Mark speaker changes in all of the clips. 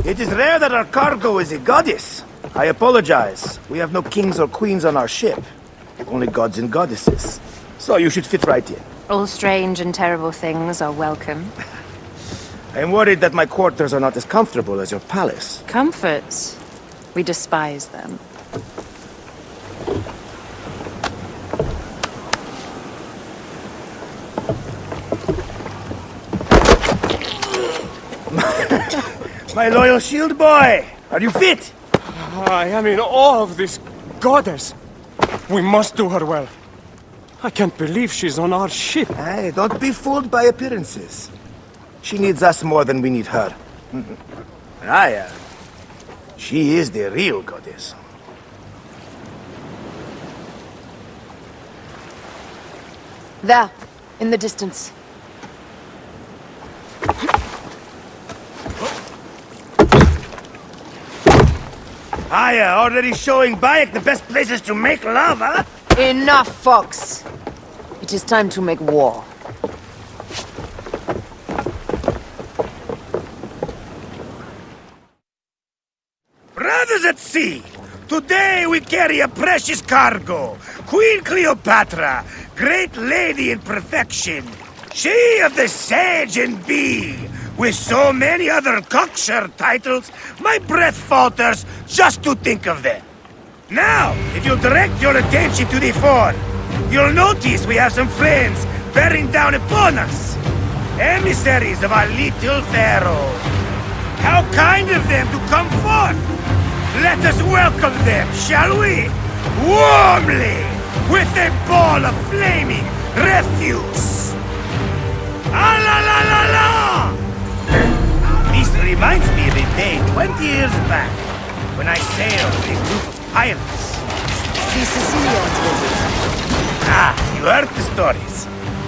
Speaker 1: It is rare that our cargo is a goddess. I apologize. We have no kings or queens on our ship. Only gods and goddesses. So you should fit right in.
Speaker 2: All strange and terrible things are welcome.
Speaker 1: I am worried that my quarters are not as comfortable as your palace.
Speaker 2: Comforts? We despise them.
Speaker 1: My loyal shield boy! Are you fit?
Speaker 3: I am in awe of this goddess. We must do her well. I can't believe she's on our ship.
Speaker 1: Hey, don't be fooled by appearances. She needs us more than we need her. Raya, she is the real goddess.
Speaker 2: There, in the distance.
Speaker 1: Raya, already showing Bayek the best places to make love, huh?
Speaker 2: Enough, Fox. It is time to make war.
Speaker 1: Brothers at sea, today we carry a precious cargo. Queen Cleopatra, great lady in perfection. She of the Sage and Bee. With so many other cocksure titles, my breath falters just to think of them. Now, if you'll direct your attention to the fore, you'll notice we have some friends bearing down upon us. Emissaries of our little pharaoh. How kind of them to come forth! Let us welcome them, shall we? Warmly, with a ball of flaming refuse. Ah la la la la! This reminds me of a day 20 years back, when I sailed with a group of pirates.
Speaker 2: The Sicilians, was it?
Speaker 1: Ah, you heard the stories.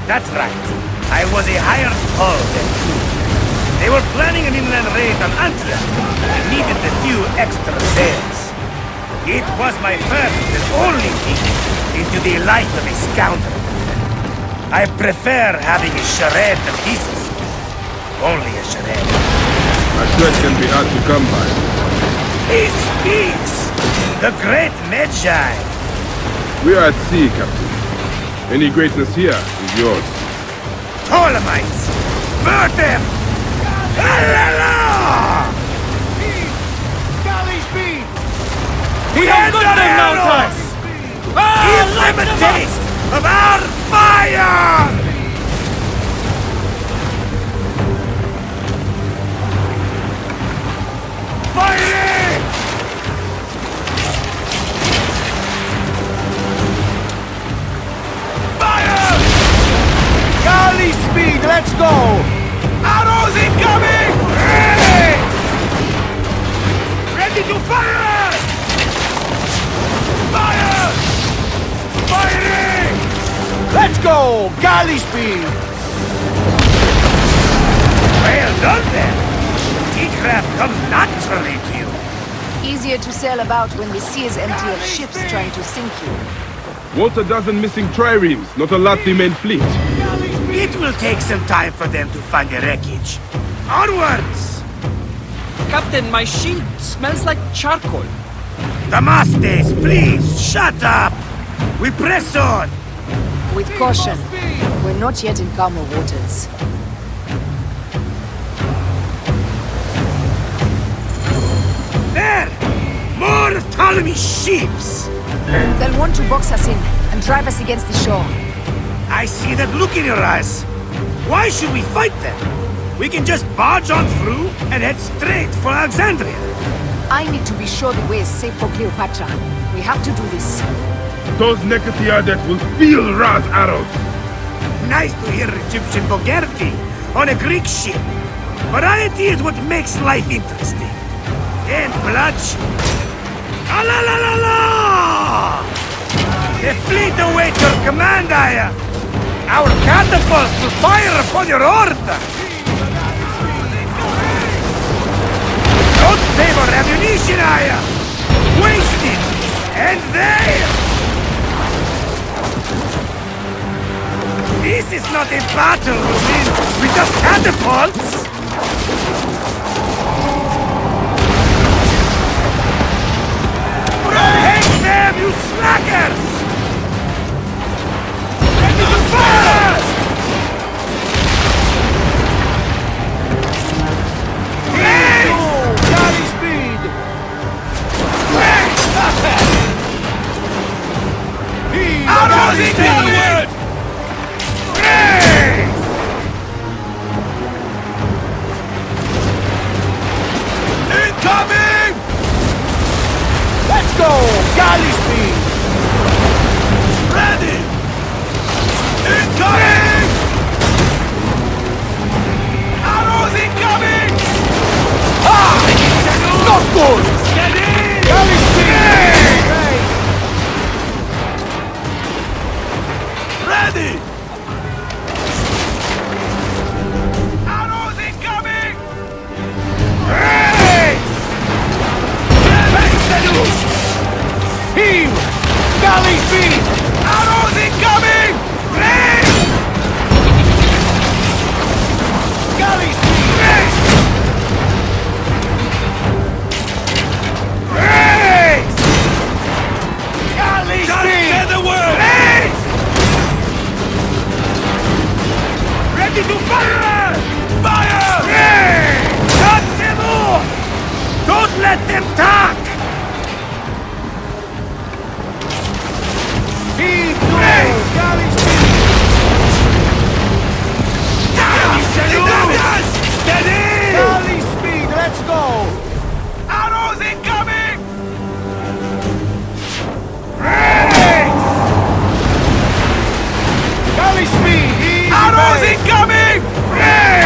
Speaker 1: That's right. I was a hired hull then too. They were planning an inland raid on Antwerp and needed a few extra sails. It was my first and only peek into the life of a scoundrel. I prefer having a charade than pieces. Only a charade.
Speaker 4: A threat can be hard to come by.
Speaker 1: He speaks! The great Magi!
Speaker 4: We are at sea, Captain. Any greatness here is yours.
Speaker 1: Ptolemaics! Burn them! La!
Speaker 3: Galley speed!
Speaker 1: We have got them now, Toss! Give them a taste of our fire! Fighting! Fire!
Speaker 3: Galley speed, let's go!
Speaker 1: Arrows incoming! Ready! Ready to fire! Fire! Firing!
Speaker 3: Let's go! Galley speed!
Speaker 1: Well done then! Seacraft comes naturally to you.
Speaker 2: Easier to sail about when the sea is empty of ships trying to sink you.
Speaker 4: Want a dozen missing triremes, not a lot the main fleet.
Speaker 1: It will take some time for them to find the wreckage. Onwards!
Speaker 5: Captain, my shield smells like charcoal.
Speaker 1: Damastes, please, shut up! We press on!
Speaker 2: With caution. We're not yet in calmer waters.
Speaker 1: There! More Ptolemy ships!
Speaker 2: They'll want to box us in and drive us against the shore.
Speaker 1: I see that look in your eyes. Why should we fight them? We can just barge on through and head straight for Alexandria.
Speaker 2: I need to be sure the way is safe for Cleopatra. We have to do this.
Speaker 4: Those Necatiades will feel Ra's arrows.
Speaker 1: Nice to hear Egyptian vulgarity on a Greek ship. Variety is what makes life interesting. And bloodshed. Ah la la la la! The fleet awaits your command, Aya! Our catapults will fire upon your order! Don't save our ammunition, Aya! Waste it! And there! This is not a battle we win with just catapults! Damn you slackers! Ready to fire!
Speaker 6: Galley speed!
Speaker 1: Arrows incoming! Incoming!
Speaker 6: Let's go! Galley speed!
Speaker 1: Ready! Incoming! Arrows incoming!
Speaker 6: Not good!
Speaker 1: Get in!
Speaker 6: Galley speed!
Speaker 1: Ready! Arrows incoming! Hey!
Speaker 6: Team! Galley speed!
Speaker 1: Arrows incoming! Hey!
Speaker 6: Galley speed!
Speaker 1: Hey!
Speaker 6: Galley
Speaker 1: Just
Speaker 6: speed!
Speaker 1: say the word! Hey! Ready to fire! Fire! Hey! Cut them off! Don't let them talk!
Speaker 6: Speed!
Speaker 1: Hey!
Speaker 6: Galley speed!
Speaker 1: Steady!
Speaker 6: Galley speed! Let's go!
Speaker 1: Arrows incoming! Hey!
Speaker 6: Galley speed! Easy
Speaker 1: Arrows
Speaker 6: base.
Speaker 1: incoming! Hey!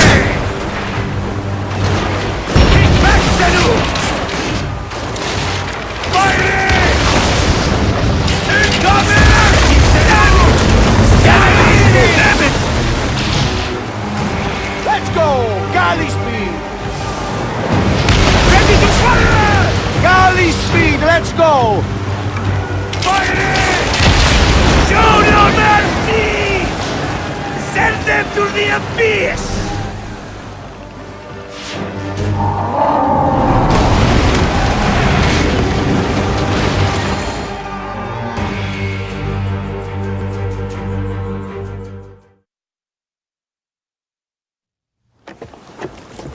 Speaker 1: Kick back, Senu! Firing! Incoming! Damn it!
Speaker 6: Let's go! Galley speed!
Speaker 1: Ready to fire!
Speaker 6: Galley speed! Let's go!
Speaker 1: Firing! Show no mercy! Send them to the abyss!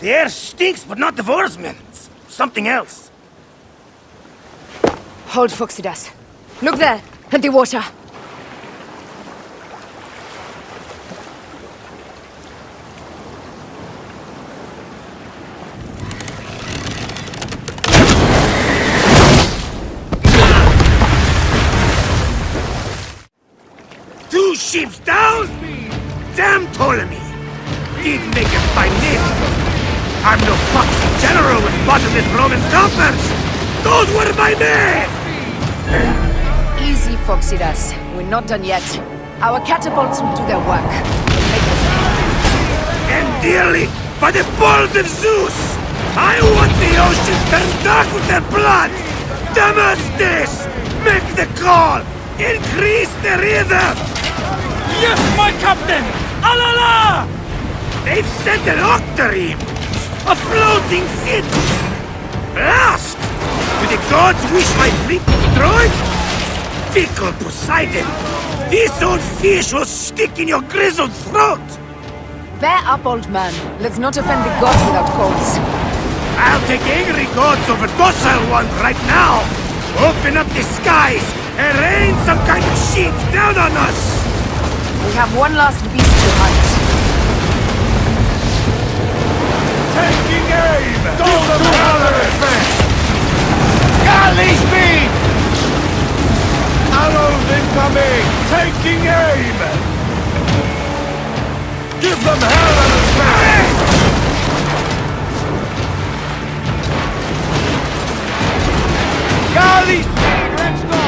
Speaker 1: The air stinks, but not the Vorsmen. Something else.
Speaker 2: Hold, Phoxidas. Look there, at the water.
Speaker 1: Two ships down? Damn Ptolemy! Didn't make a fine name. I'm no foxy general with bottomless Roman coffers! Those were my men!
Speaker 2: Easy, Phoxidas. We're not done yet. Our catapults will do their work. Make them
Speaker 1: And dearly, by the balls of Zeus! I want the ocean turned dark with their blood! Damastes! Make the call! Increase the rhythm!
Speaker 5: Yes, my captain! Alala!
Speaker 1: They've sent an octarine! A floating city! Blast! Do the gods wish my fleet destroyed? Fickle Poseidon! This old fish will stick in your grizzled throat!
Speaker 2: Bear up, old man. Let's not offend the gods without cause.
Speaker 1: I'll take angry gods over docile ones right now! Open up the skies and rain some kind of shit down on us!
Speaker 2: We have one last beast to hunt.
Speaker 1: Taking aim!
Speaker 6: Don't do it! Galley speed! Arrows incoming!
Speaker 1: Taking aim!
Speaker 6: Give them hell and a smash! Galley speed! Let's go!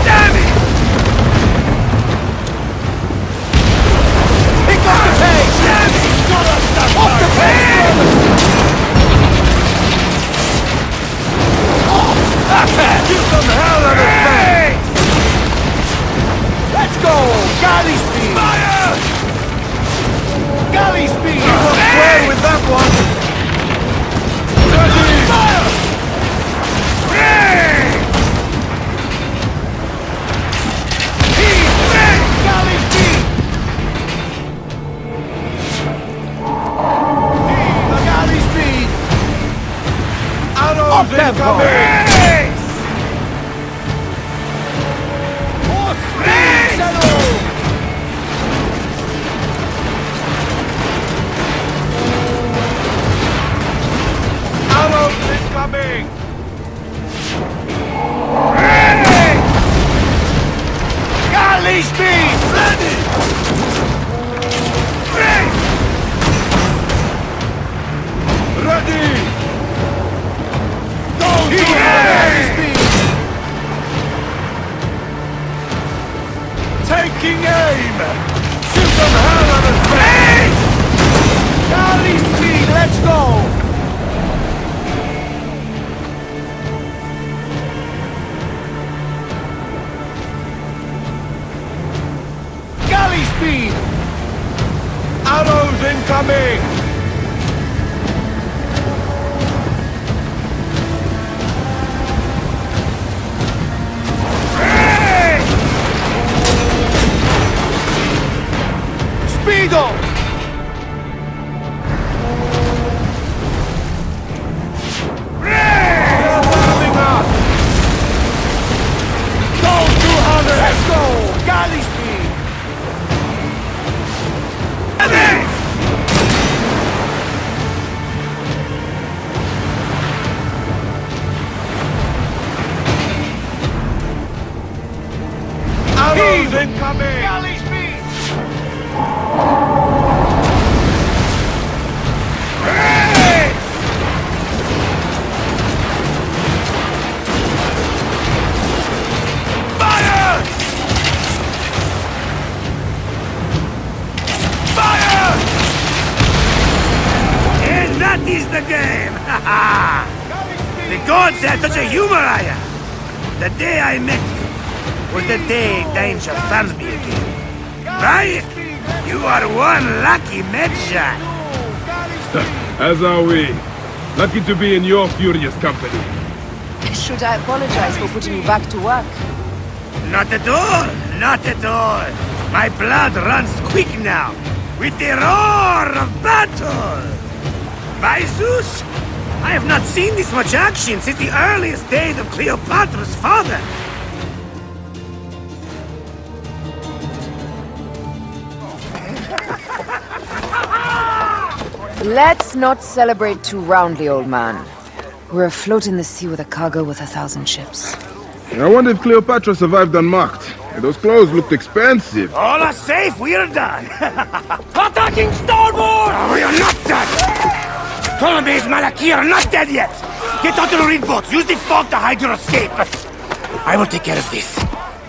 Speaker 1: Damn it!
Speaker 6: Pick up the pace!
Speaker 1: Damn it!
Speaker 6: Off the pace, give them hell and a smash! Let's go! Galley speed!
Speaker 1: Fire!
Speaker 6: Galley speed! You will square with that one! Arrows incoming! Galley speed! Ready! Ready! Go to galley speed! Taking aim! Shoot some hell out of space! Galley speed, let's go! Galley speed! Arrows incoming! Speedo! They're bombing us! Go 200! Let's go! Galley speed! Arrows incoming! Galley speed! Fire! Fire!
Speaker 1: And that is the game! The gods had such a humor, I am. The day I met you was the day danger found me again. Right? You are one lucky medshot.
Speaker 4: As are we. Lucky to be in your furious company.
Speaker 2: Should I apologize for putting you back to work?
Speaker 1: Not at all. Not at all. My blood runs quick now with the roar of battle. By Zeus, I have not seen this much action since the earliest days of Cleopatra's father.
Speaker 2: Let's not celebrate too roundly, old man. We're afloat in the sea with a cargo with 1,000 ships.
Speaker 4: I wonder if Cleopatra survived unmarked. Those clothes looked expensive.
Speaker 1: All are safe, we're done.
Speaker 6: Attacking starboard!
Speaker 1: We are not done! Ptolemai's Malaki are not dead yet! Get onto the reed boats, use the fog to hide your escape! I will take care of this.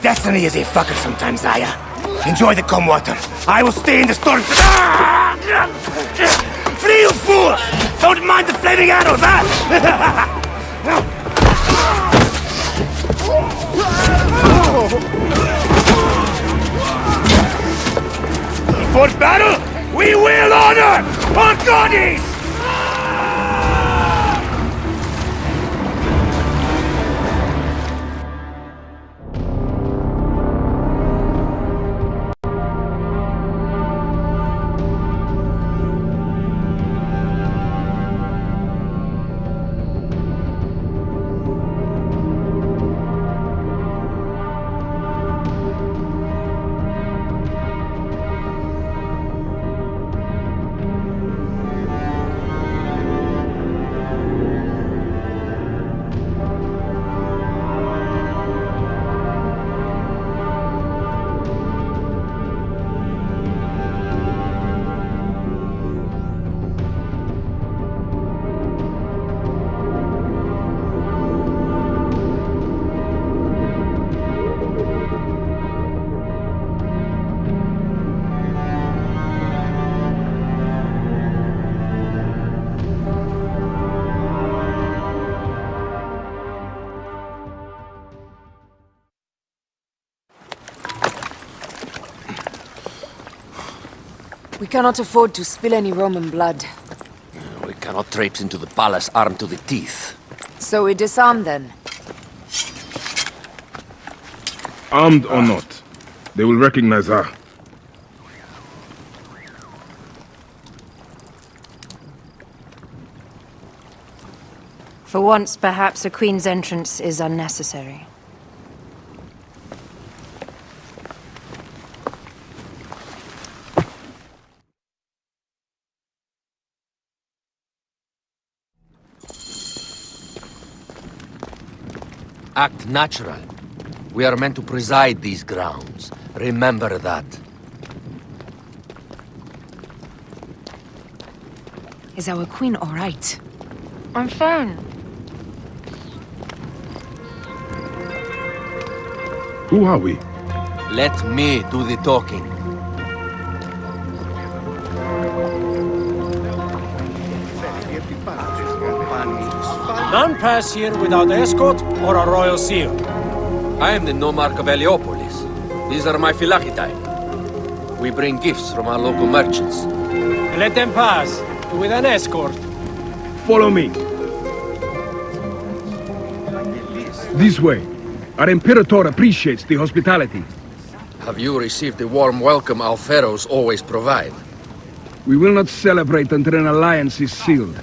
Speaker 1: Destiny is a fucker sometimes, Aya. Enjoy the calm water. I will stay in the storm. Free, you fools! Don't mind the flaming arrows, huh? Before battle, we will honor our goddess!
Speaker 2: We cannot afford to spill any Roman blood.
Speaker 7: We cannot traipse into the palace armed to the teeth.
Speaker 2: So we disarm then.
Speaker 4: Armed or not, they will recognize her.
Speaker 2: For once, perhaps a queen's entrance is unnecessary.
Speaker 7: Act natural. We are meant to preside these grounds. Remember that.
Speaker 2: Is our queen all right? I'm fine.
Speaker 4: Who are we?
Speaker 7: Let me do the talking.
Speaker 3: None pass here without escort or a royal seal.
Speaker 7: I am the nomarch of Heliopolis. These are my phylacitae. We bring gifts from our local merchants.
Speaker 3: Let them pass, with an escort.
Speaker 4: Follow me. This way. Our Imperator appreciates the hospitality.
Speaker 7: Have you received the warm welcome our pharaohs always provide?
Speaker 4: We will not celebrate until an alliance is sealed.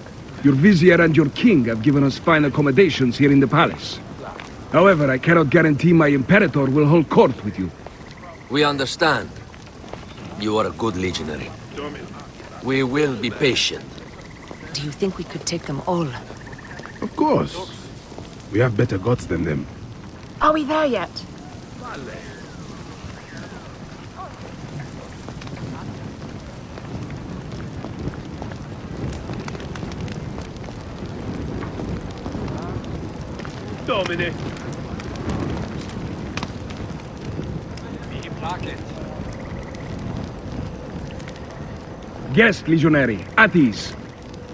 Speaker 4: Your vizier and your king have given us fine accommodations here in the palace. However, I cannot guarantee my Imperator will hold court with you.
Speaker 7: We understand. You are a good legionary. We will be patient.
Speaker 2: Do you think we could take them all?
Speaker 4: Of course. We have better gods than them.
Speaker 2: Are we there yet?
Speaker 4: Domine. Guest, legionary. At ease.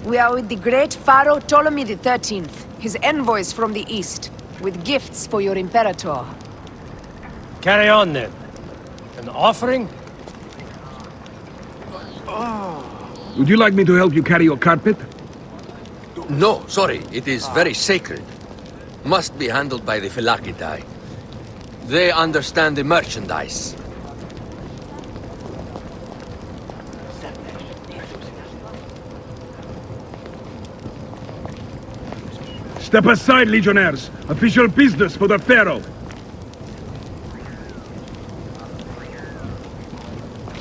Speaker 2: We are with the great Pharaoh Ptolemy XIII, his envoys from the east, with gifts for your Imperator.
Speaker 3: Carry on then. An offering?
Speaker 4: Would you like me to help you carry your carpet?
Speaker 7: No, sorry. It is very sacred. Must be handled by the phylacitae. They understand the merchandise.
Speaker 4: Step aside, legionnaires. Official business for the Pharaoh.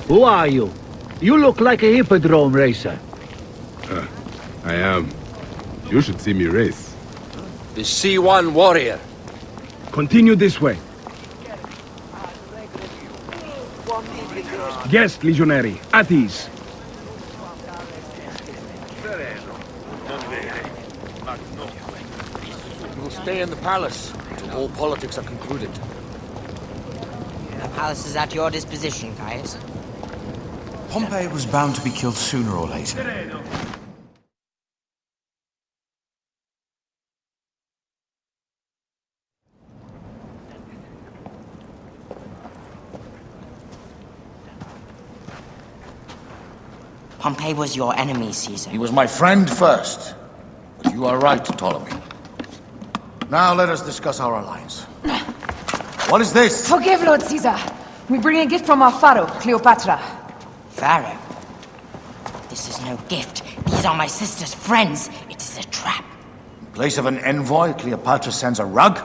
Speaker 8: Who are you? You look like a hippodrome racer.
Speaker 4: I am. You should see me race.
Speaker 7: The C1 warrior.
Speaker 4: Continue this way. Guest, legionary. At ease.
Speaker 7: You will stay in the palace until all politics are concluded.
Speaker 9: The palace is at your disposition, Caius.
Speaker 10: Pompey was bound to be killed sooner or later.
Speaker 9: Pompey was your enemy, Caesar.
Speaker 10: He was my friend first. But you are right, Ptolemy. Now let us discuss our alliance. What is this?
Speaker 2: Forgive, Lord Caesar. We bring a gift from our Pharaoh, Cleopatra.
Speaker 9: Pharaoh? This is no gift. These are my sister's friends. It is a trap.
Speaker 10: In place of an envoy, Cleopatra sends a rug?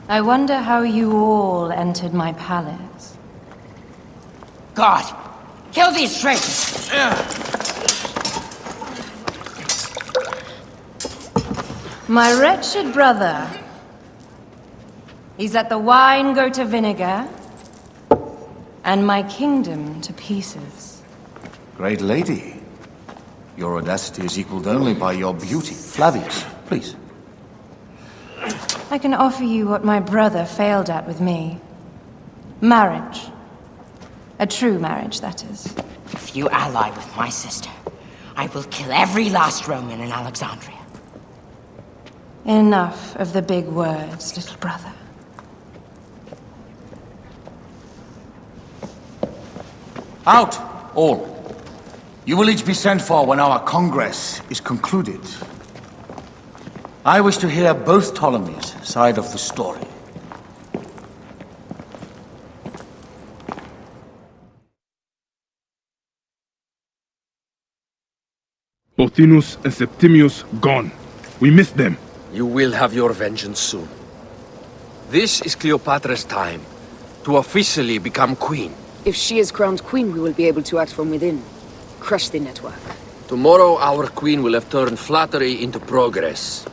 Speaker 11: I wonder how you all entered my palace.
Speaker 9: God! Kill these traitors!
Speaker 11: My wretched brother. He's let the wine go to vinegar, and my kingdom to pieces.
Speaker 10: Great lady. Your audacity is equaled only by your beauty. Flavius, please.
Speaker 11: I can offer you what my brother failed at with me. Marriage. A true marriage, that is.
Speaker 9: If you ally with my sister, I will kill every last Roman in Alexandria.
Speaker 11: Enough of the big words, little brother.
Speaker 10: Out, all. You will each be sent for when our congress is concluded. I wish to hear both Ptolemy's side of the story.
Speaker 4: Pothinus and Septimius gone. We missed them.
Speaker 7: You will have your vengeance soon. This is Cleopatra's time to officially become queen.
Speaker 2: If she is crowned queen, we will be able to act from within. Crush the network.
Speaker 7: Tomorrow, our queen will have turned flattery into progress.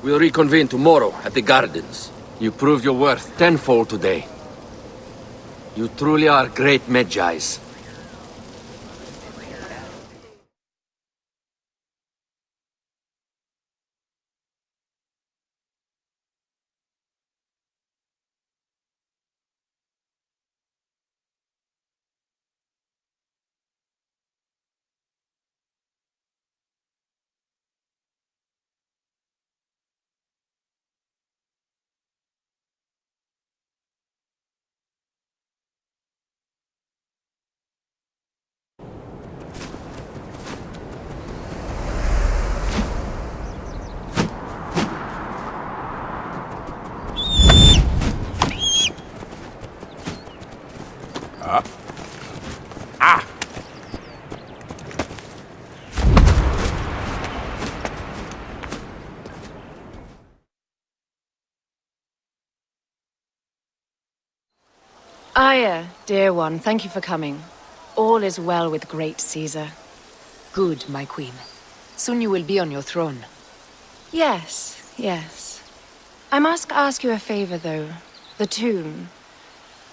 Speaker 7: We'll reconvene tomorrow at the gardens. You proved your worth tenfold today. You truly are great Medjais.
Speaker 11: Aya, dear one, thank you for coming. All is well with great Caesar.
Speaker 2: Good, my queen. Soon you will be on your throne.
Speaker 11: Yes, yes. I must ask you a favor, though. The tomb.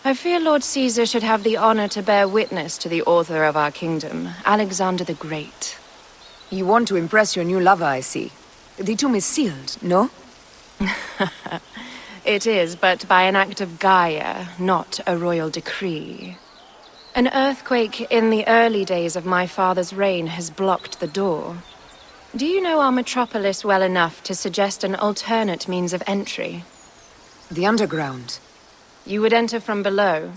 Speaker 11: I fear Lord Caesar should have the honor to bear witness to the author of our kingdom, Alexander the Great.
Speaker 2: You want to impress your new lover, I see. The tomb is sealed, no?
Speaker 11: It is, but by an act of Gaia, not a royal decree. An earthquake in the early days of my father's reign has blocked the door. Do you know our metropolis well enough to suggest an alternate means of entry?
Speaker 2: The underground.
Speaker 11: You would enter from below?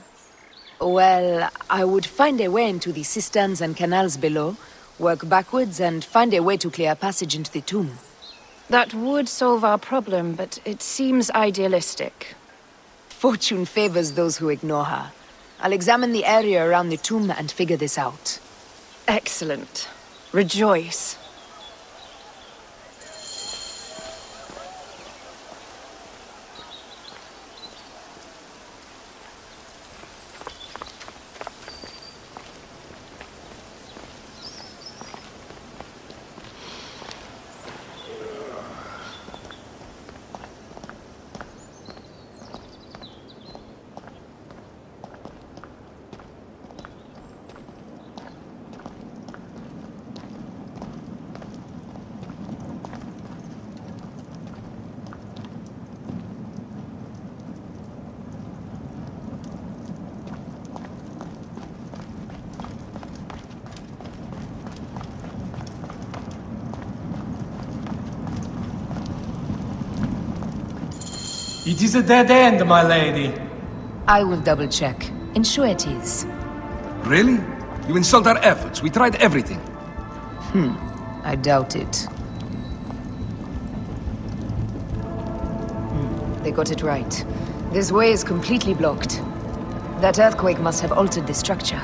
Speaker 2: Well, I would find a way into the cisterns and canals below, work backwards, and find a way to clear a passage into the tomb.
Speaker 11: That would solve our problem, but it seems idealistic.
Speaker 2: Fortune favors those who ignore her. I'll examine the area around the tomb and figure this out.
Speaker 11: Excellent. Rejoice.
Speaker 6: It is a dead end, my lady.
Speaker 2: I will double-check. Ensure it is.
Speaker 4: Really? You insult our efforts. We tried everything.
Speaker 2: I doubt it. They got it right. This way is completely blocked. That earthquake must have altered the structure.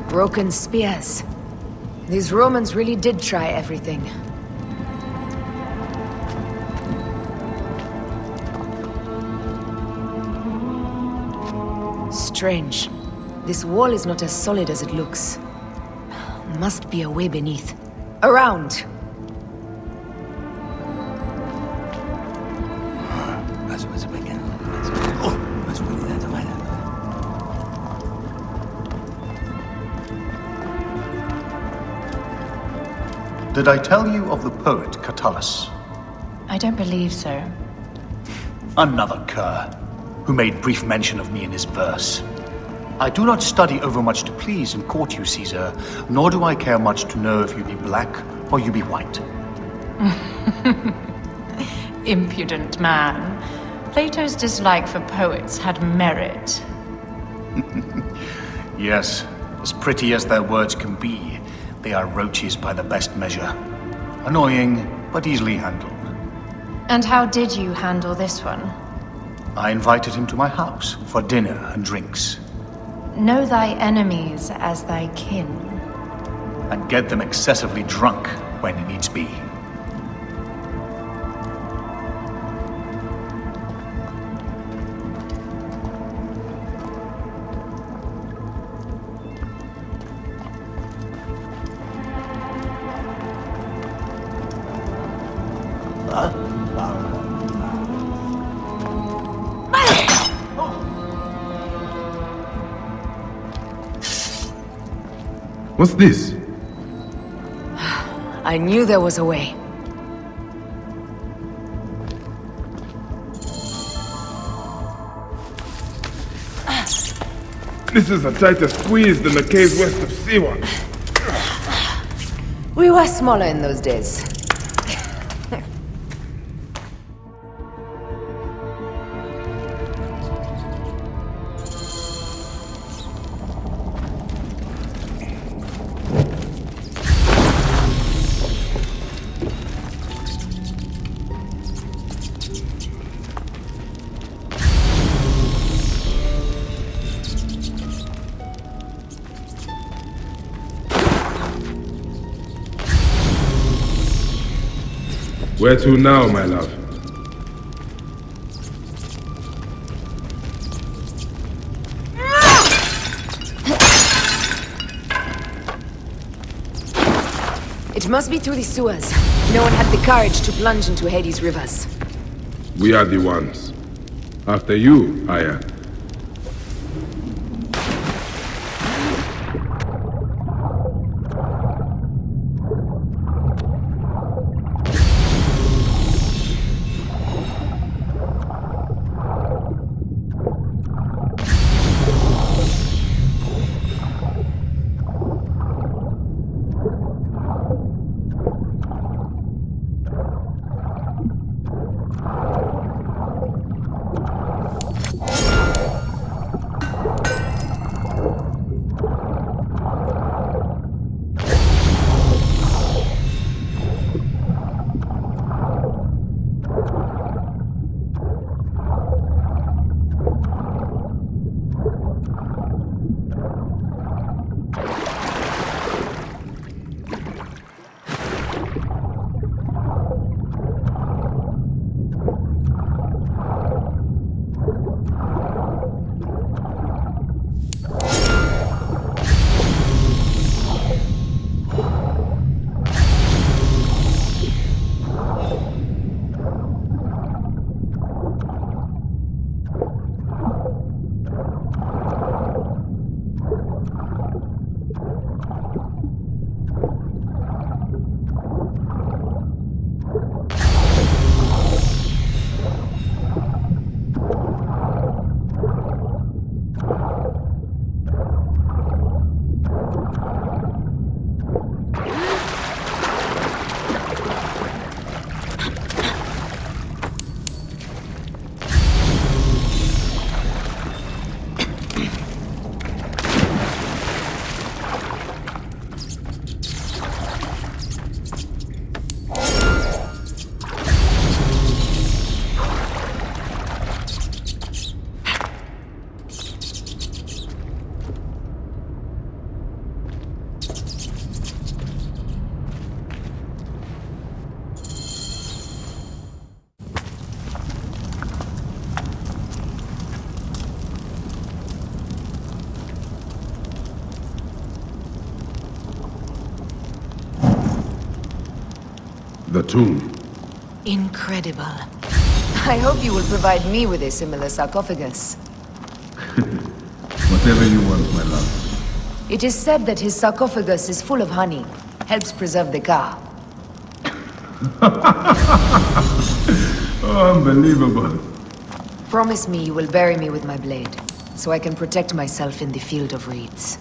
Speaker 2: Broken spears. These Romans really did try everything. Strange. This wall is not as solid as it looks. Must be a way beneath. Around!
Speaker 10: Did I tell you of the poet Catullus?
Speaker 9: I don't believe so.
Speaker 10: Another cur, who made brief mention of me in his verse. I do not study overmuch to please and court you, Caesar, nor do I care much to know if you be black or you be white.
Speaker 9: Impudent man. Plato's dislike for poets had merit.
Speaker 10: Yes, as pretty as their words can be, they are roaches by the best measure. Annoying, but easily handled.
Speaker 9: And how did you handle this one?
Speaker 10: I invited him to my house for dinner and drinks.
Speaker 11: Know thy enemies as thy kin.
Speaker 10: And get them excessively drunk when needs be.
Speaker 4: What's this?
Speaker 2: I knew there was a way.
Speaker 4: This is a tighter squeeze than the caves west of Siwa.
Speaker 2: We were smaller in those days.
Speaker 4: Where to now, my love?
Speaker 2: It must be through the sewers. No one had the courage to plunge into Hades' rivers.
Speaker 4: We are the ones. After you, Aya. The tomb.
Speaker 2: Incredible. I hope you will provide me with a similar sarcophagus.
Speaker 4: Whatever you want, my love.
Speaker 2: It is said that his sarcophagus is full of honey. Helps preserve the car.
Speaker 4: Oh, unbelievable.
Speaker 2: Promise me you will bury me with my blade, so I can protect myself in the field of reeds.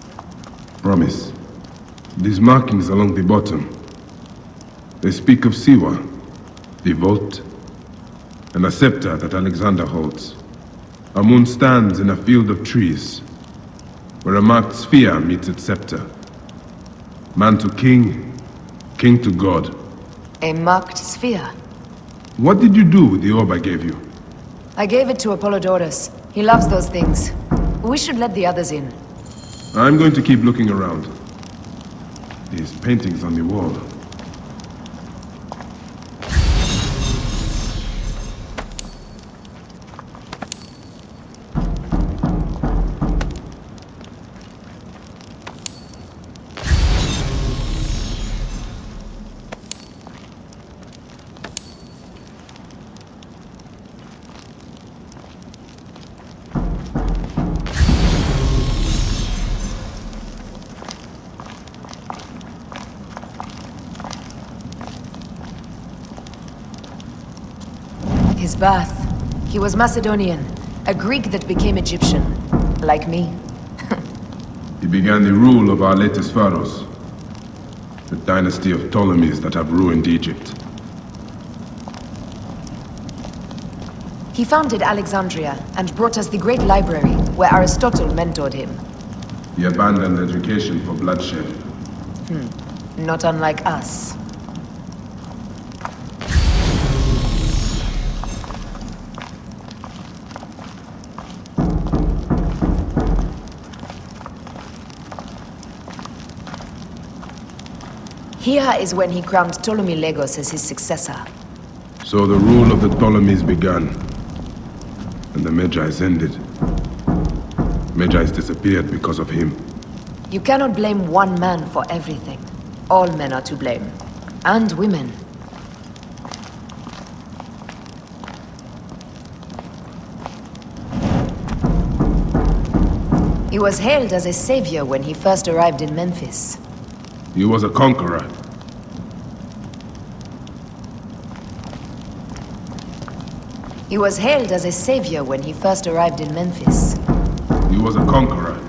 Speaker 4: Promise. These markings along the bottom. They speak of Siwa, the vault, and a scepter that Alexander holds. A moon stands in a field of trees, where a marked sphere meets its scepter. Man to king, king to god.
Speaker 2: A marked sphere?
Speaker 4: What did you do with the orb I gave you?
Speaker 2: I gave it to Apollodorus. He loves those things. We should let the others in.
Speaker 12: I'm going to keep looking around. These paintings on the wall.
Speaker 2: His birth. He was Macedonian, a Greek that became Egyptian. Like me.
Speaker 12: He began the rule of our latest pharaohs. The dynasty of Ptolemies that have ruined Egypt.
Speaker 2: He founded Alexandria and brought us the great library, where Aristotle mentored him.
Speaker 12: He abandoned education for bloodshed.
Speaker 2: Not unlike us. Here is when he crowned Ptolemy Legos as his successor.
Speaker 12: So the rule of the Ptolemies began. And the Magi's ended. Magi's disappeared because of him.
Speaker 2: You cannot blame one man for everything. All men are to blame. And women. He was hailed as a savior when he first arrived in Memphis.
Speaker 12: He was a conqueror.
Speaker 2: He was hailed as a savior when he first arrived in Memphis.
Speaker 12: He was a conqueror.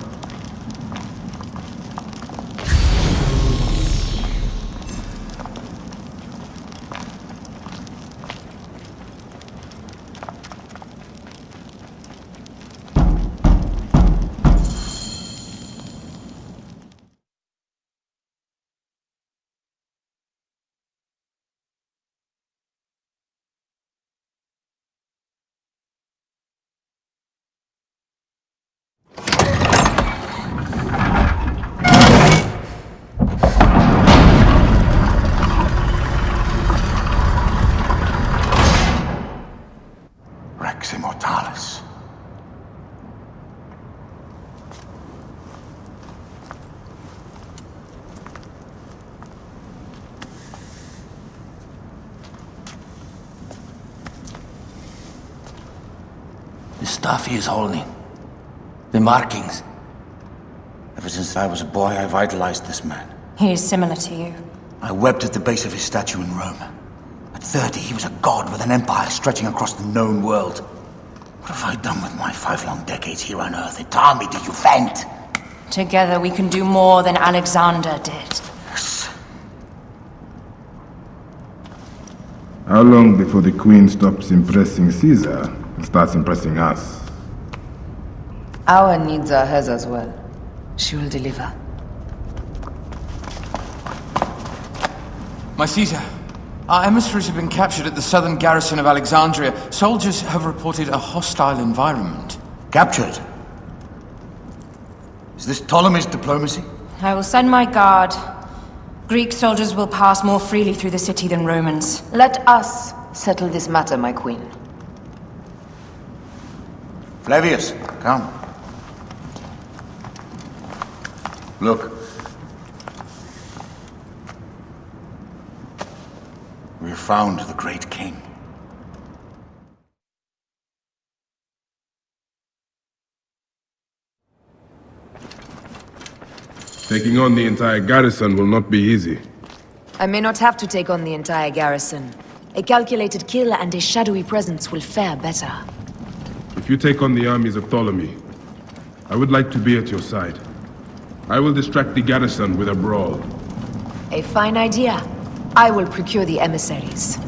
Speaker 10: Immortalis.
Speaker 13: The stuff he is holding. The markings. Ever since I was a boy, I've idolized this man.
Speaker 9: He is similar to you.
Speaker 10: I wept at the base of his statue in Rome. At 30, he was a god with an empire stretching across the known world. What have I done with my 5 long decades here on Earth? An army to defend!
Speaker 9: Together we can do more than Alexander did.
Speaker 10: Yes.
Speaker 12: How long before the Queen stops impressing Caesar and starts impressing us?
Speaker 2: Our needs are hers as well. She will deliver.
Speaker 5: My Caesar, our emissaries have been captured at the southern garrison of Alexandria. Soldiers have reported a hostile environment.
Speaker 10: Captured? Is this Ptolemy's diplomacy?
Speaker 9: I will send my guard. Greek soldiers will pass more freely through the city than Romans.
Speaker 2: Let us settle this matter, my queen.
Speaker 10: Flavius, come. Look. We have found the great king.
Speaker 12: Taking on the entire garrison will not be easy.
Speaker 2: I may not have to take on the entire garrison. A calculated kill and a shadowy presence will fare better.
Speaker 12: If you take on the armies of Ptolemy, I would like to be at your side. I will distract the garrison with a brawl.
Speaker 2: A fine idea. I will procure the emissaries.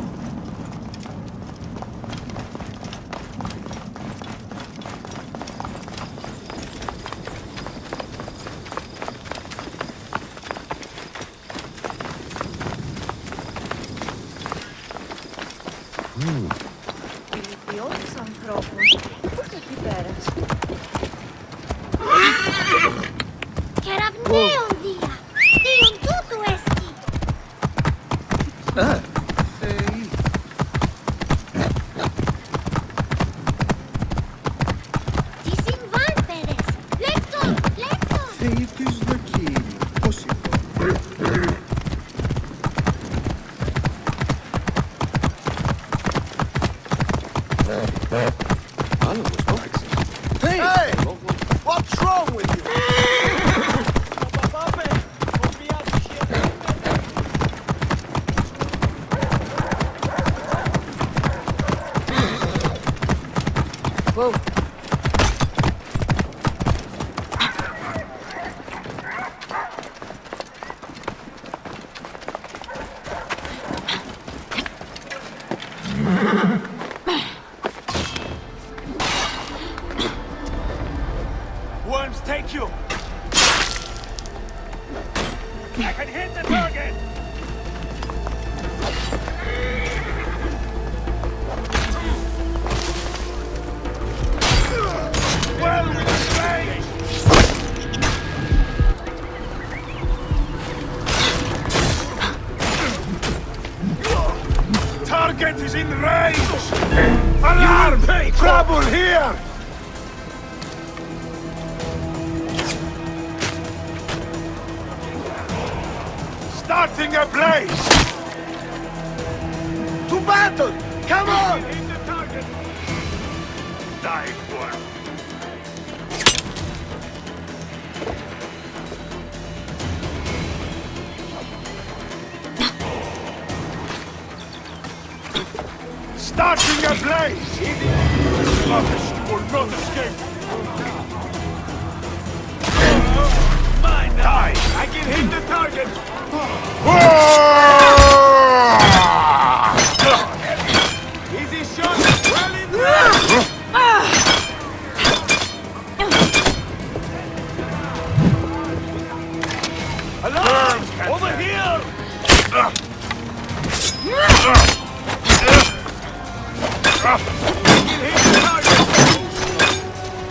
Speaker 6: Hey! What's wrong with you?
Speaker 2: Whoa.
Speaker 1: Worms take you! I can hit the target! Well, with the range! Target is in range! Alarm! Trouble here! Starting a blaze! To battle! Come on! Hit the target! Die, worm! Starting a blaze! Rubbish will not escape! Mine! Die! I can hit the target! Easy shot! Well in there! Alarm! Over here! Hit the target!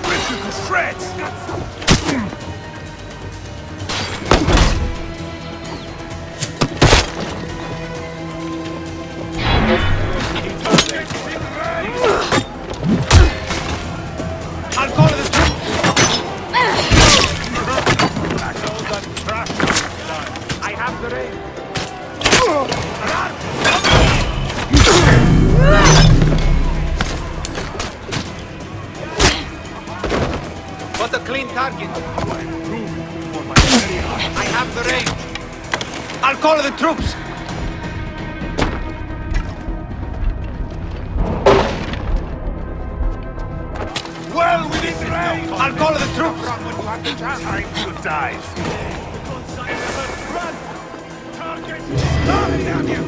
Speaker 1: Rip you to shreds! I'll call it a That's all that trash. I have the range. What a clean target. I have the range. I'll call the troops. Well within range. I'll call the troops. Time to dive. Run! Target! Stop, damn you!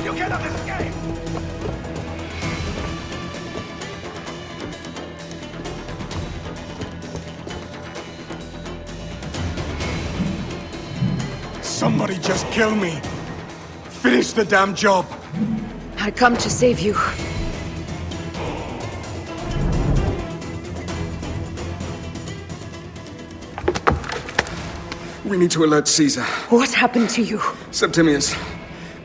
Speaker 1: You cannot escape! Somebody just kill me. Finish the damn job.
Speaker 2: I come to save you.
Speaker 4: We need to alert Caesar.
Speaker 2: What happened to you?
Speaker 4: Septimius.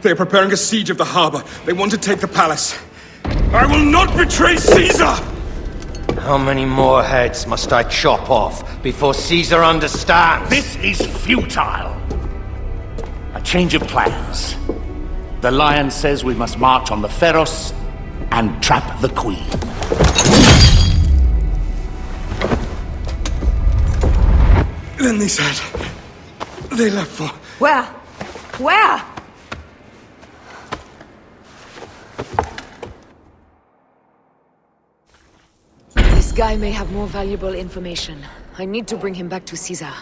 Speaker 4: They are preparing a siege of the harbor. They want to take the palace. I will not betray Caesar!
Speaker 13: How many more heads must I chop off before Caesar understands?
Speaker 14: This is futile. A change of plans. The Lion says we must march on the Pharos and trap the Queen.
Speaker 4: Then they said... they left for...
Speaker 2: Where? Where? This guy may have more valuable information. I need to bring him back to Caesar.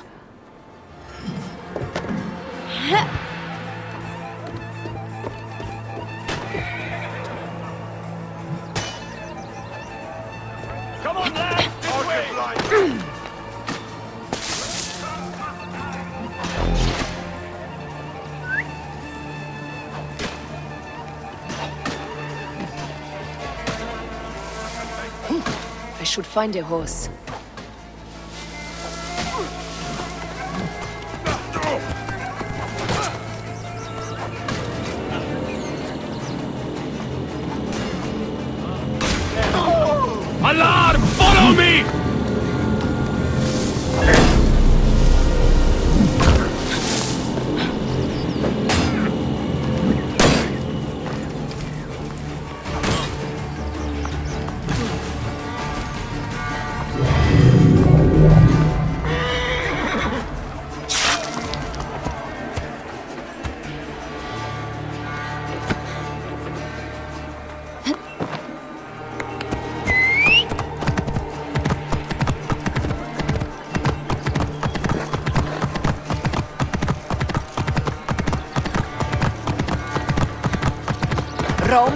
Speaker 1: Come on, lads! This way!
Speaker 2: I should find a horse.
Speaker 3: Alarm! Follow me!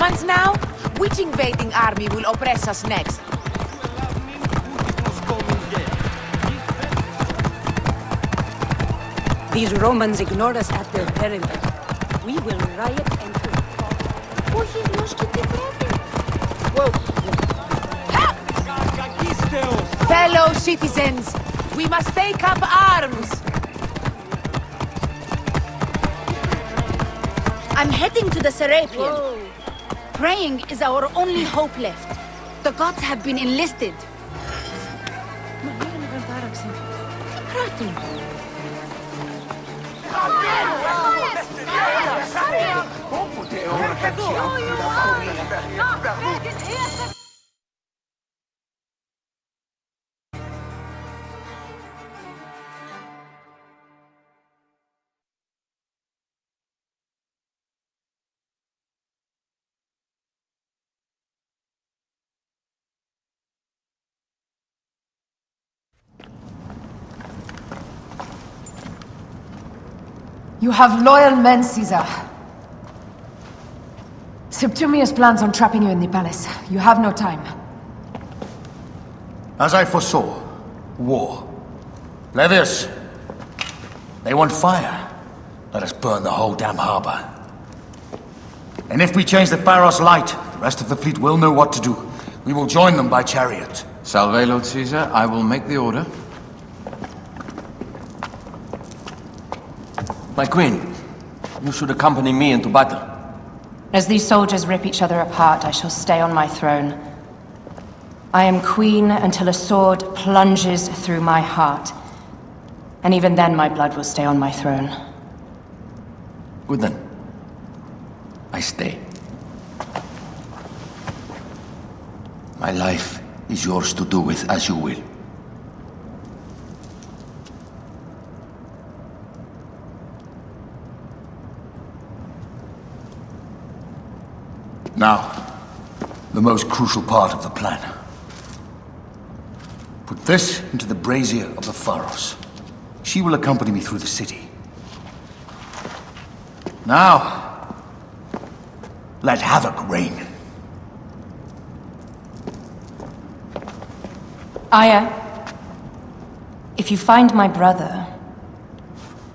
Speaker 2: Romans now? Which invading army will oppress us next?
Speaker 15: These Romans ignore us at their peril. We will riot and
Speaker 2: Fellow citizens, we must take up arms!
Speaker 15: I'm heading to the Serapion. Praying is our only hope left. The gods have been enlisted.
Speaker 2: You have loyal men, Caesar. Septimius plans on trapping you in the palace. You have no time.
Speaker 10: As I foresaw, war. Levius, they want fire. Let us burn the whole damn harbor. And if we change the Pharos light, the rest of the fleet will know what to do. We will join them by chariot.
Speaker 7: Salve, Lord Caesar. I will make the order. My queen, you should accompany me into battle.
Speaker 11: As these soldiers rip each other apart, I shall stay on my throne. I am queen until a sword plunges through my heart. And even then my blood will stay on my throne.
Speaker 7: Good then. I stay. My life is yours to do with as you will.
Speaker 10: Now, the most crucial part of the plan. Put this into the brazier of the Pharos. She will accompany me through the city. Now, let havoc reign.
Speaker 11: Aya, if you find my brother,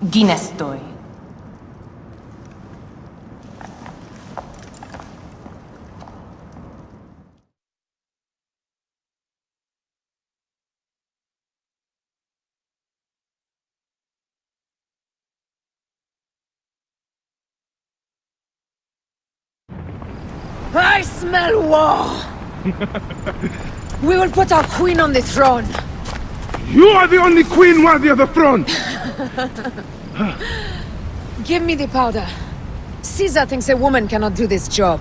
Speaker 11: Ginestoi.
Speaker 2: I smell war! We will put our queen on the throne!
Speaker 4: You are the only queen worthy of the throne!
Speaker 2: Give me the powder. Caesar thinks a woman cannot do this job.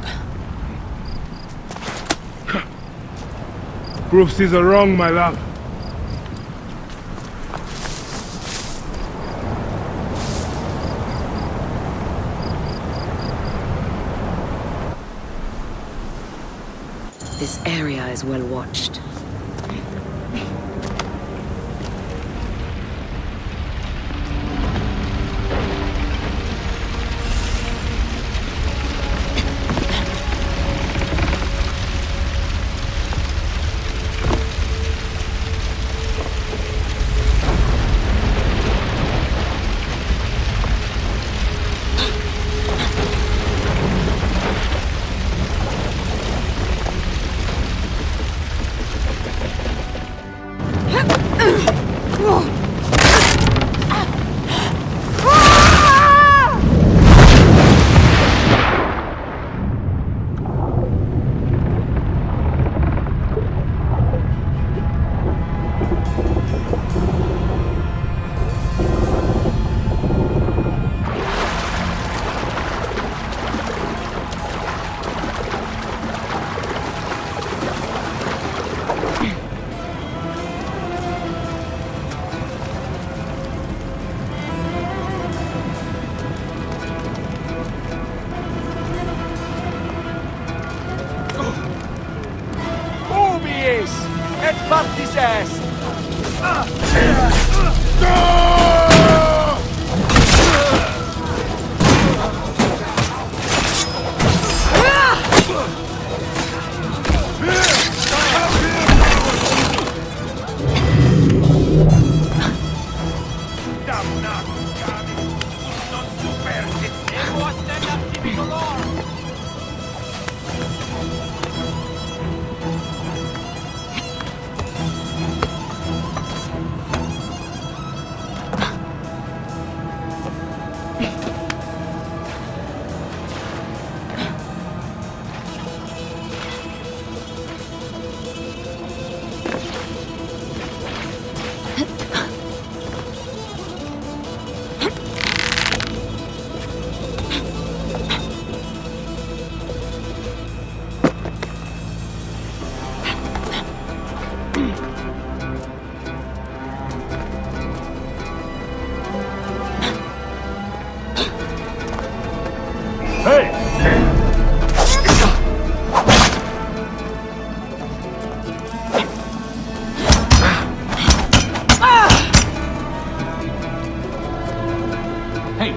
Speaker 4: Prove Caesar wrong, my love.
Speaker 2: This area is well watched.
Speaker 6: Et partis est!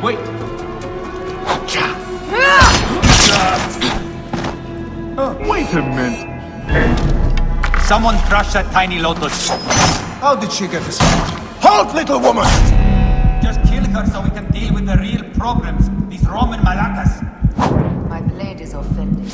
Speaker 5: wait!
Speaker 6: Wait a minute.
Speaker 16: Someone crush that tiny lotus.
Speaker 6: How did she get this? Halt, little woman!
Speaker 16: Just kill her so we can deal with the real problems. These Roman malacas.
Speaker 2: My blade is offended.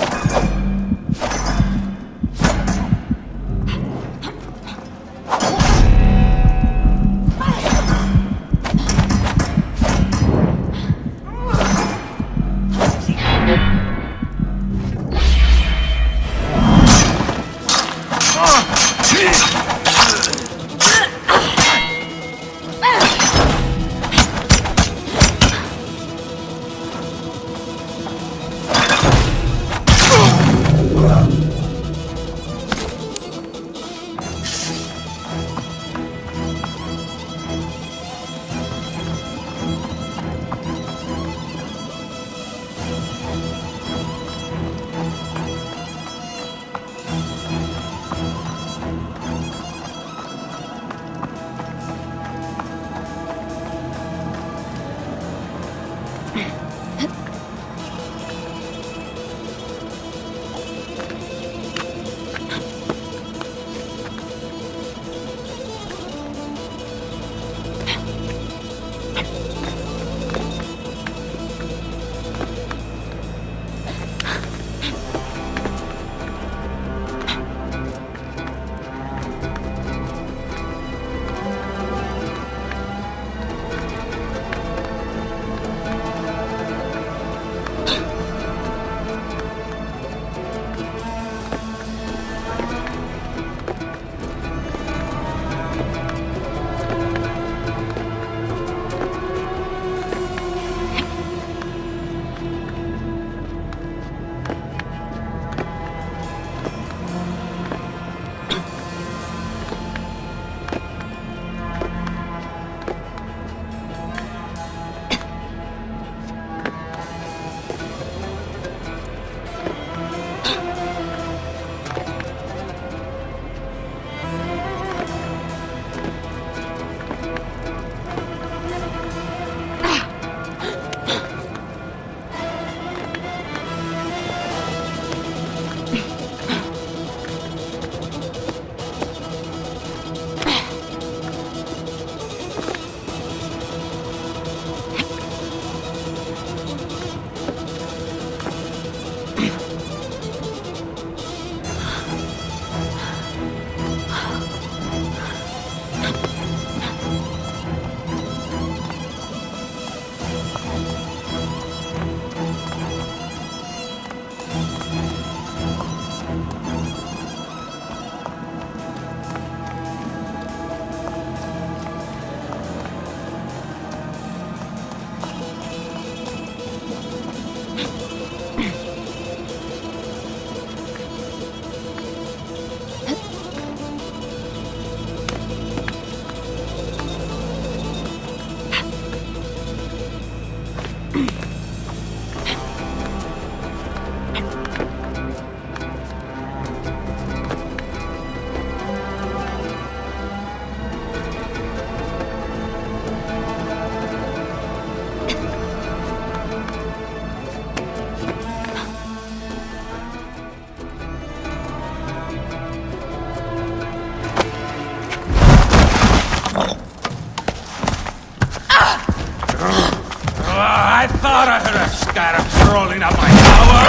Speaker 6: I thought I heard a scarab crawling up my tower.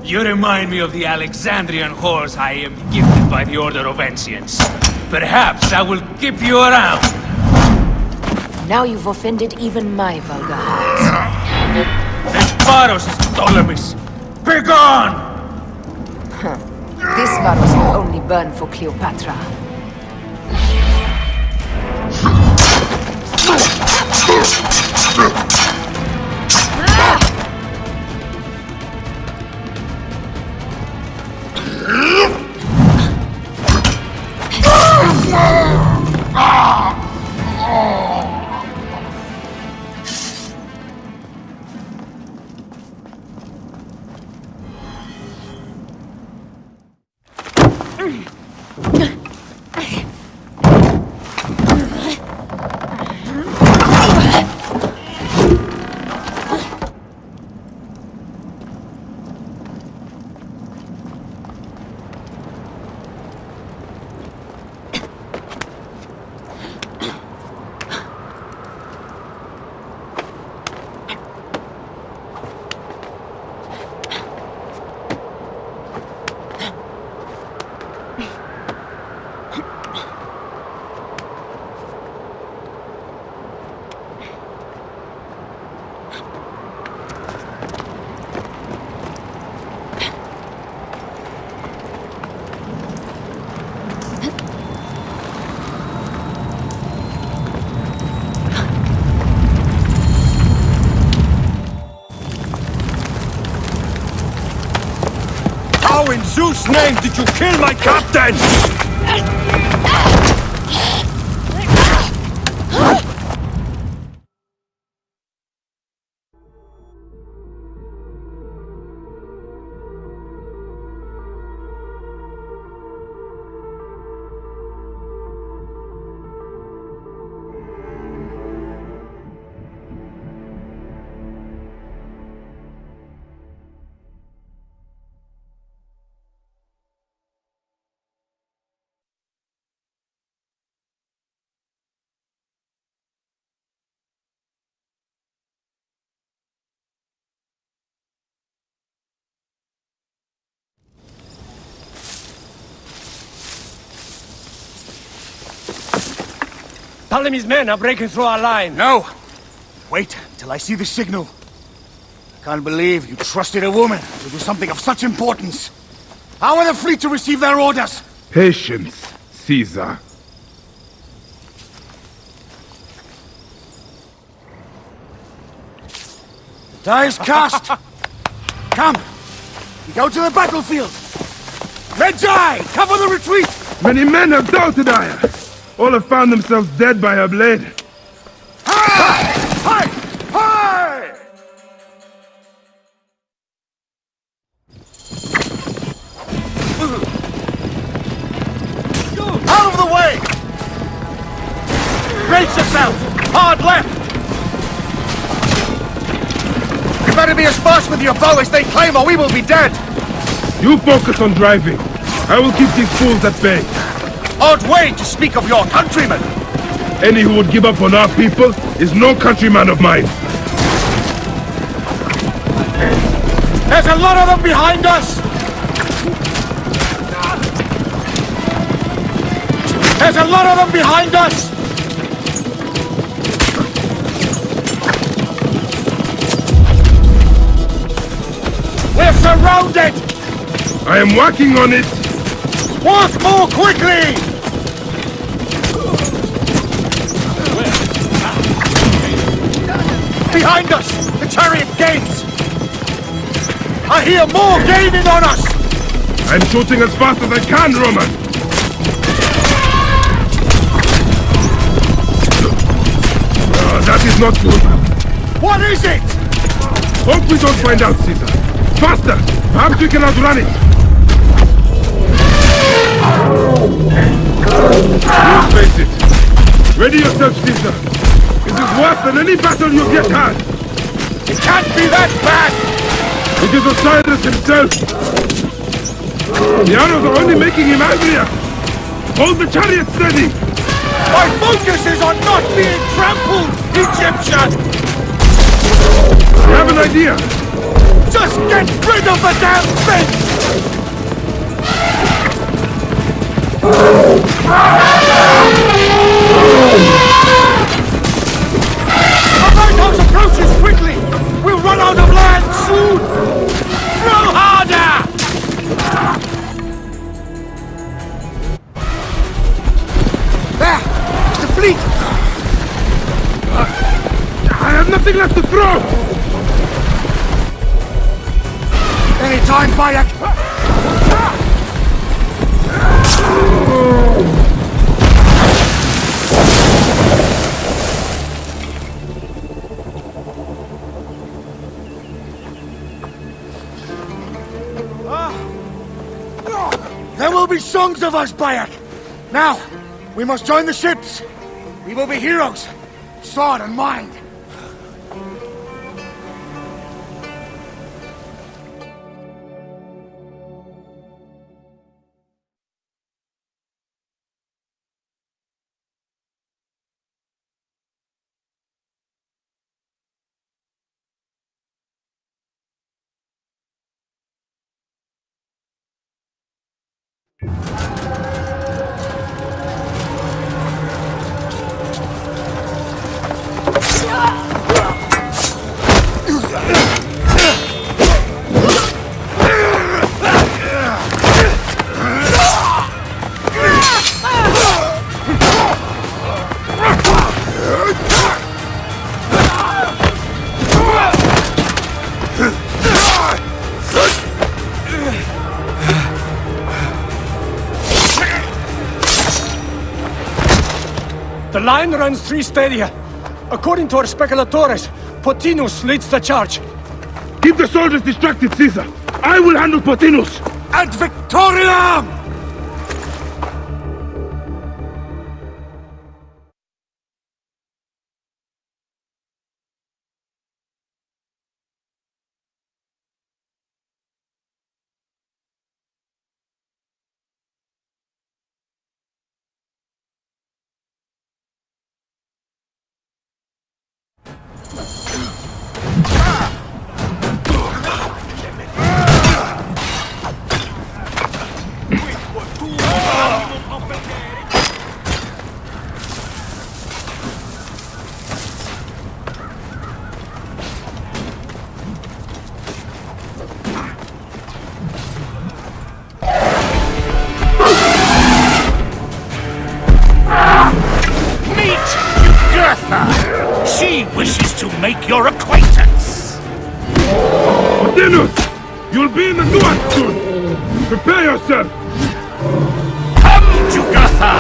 Speaker 6: You remind me of the Alexandrian whores I am gifted by the Order of Ancients. Perhaps I will keep you around.
Speaker 2: Now you've offended even my vulgar heart.
Speaker 6: Desparos is Ptolemais. Begone!
Speaker 2: This Varos will only burn for Cleopatra.
Speaker 3: How in Zeus' name did you kill my captain? Ptolemy's men are breaking through our line.
Speaker 1: No! Wait till I see the signal. I can't believe you trusted a woman to do something of such importance. How are the fleet to receive their orders?
Speaker 12: Patience, Caesar.
Speaker 1: The die is cast. Come, we go to the battlefield. Magi, cover the retreat!
Speaker 12: Many men have doubted Aya. All have found themselves dead by her blade.
Speaker 1: Hi! Hi! Hi!
Speaker 3: Out of the way! Brace yourself! Hard left!
Speaker 1: You better be as fast with your bow as they claim or we will be dead!
Speaker 12: You focus on driving. I will keep these fools at bay.
Speaker 1: Odd way to speak of your countrymen!
Speaker 12: Any who would give up on our people is no countryman of mine.
Speaker 3: There's a lot of them behind us! There's a lot of them behind us! We're surrounded!
Speaker 12: I am working on it!
Speaker 3: Work more quickly! Behind us! The chariot gains! I hear more gaining on us!
Speaker 12: I'm shooting as fast as I can, Roman! That is not good.
Speaker 3: What is it?
Speaker 12: Hope we don't find out, Caesar. Faster! Perhaps we can outrun it! You face it! Ready yourself, Caesar! This is worse than any battle you've yet had!
Speaker 3: It can't be that bad!
Speaker 12: It is Osiris himself! The arrows are only making him angrier! Hold the chariot steady!
Speaker 3: My focus is on not being trampled, Egyptian!
Speaker 12: I have an idea!
Speaker 3: Just get rid of the damn thing! Our lighthouse approaches quickly! We'll run out of land soon! Throw harder!
Speaker 1: There! It's the fleet!
Speaker 12: I have nothing left to throw!
Speaker 1: Any time, Bayek! There will be songs of us, Bayek! Now, we must join the ships! We will be heroes! Sword and mind!
Speaker 3: line runs 3 stadia. According to our speculatores, Potinus leads the charge.
Speaker 4: Keep the soldiers distracted, Caesar. I will handle Potinus.
Speaker 1: Ad Victoriam!
Speaker 14: She wishes to make your acquaintance.
Speaker 4: Potinus! You'll be in the Duat soon! Prepare yourself!
Speaker 14: Come, Jugurtha!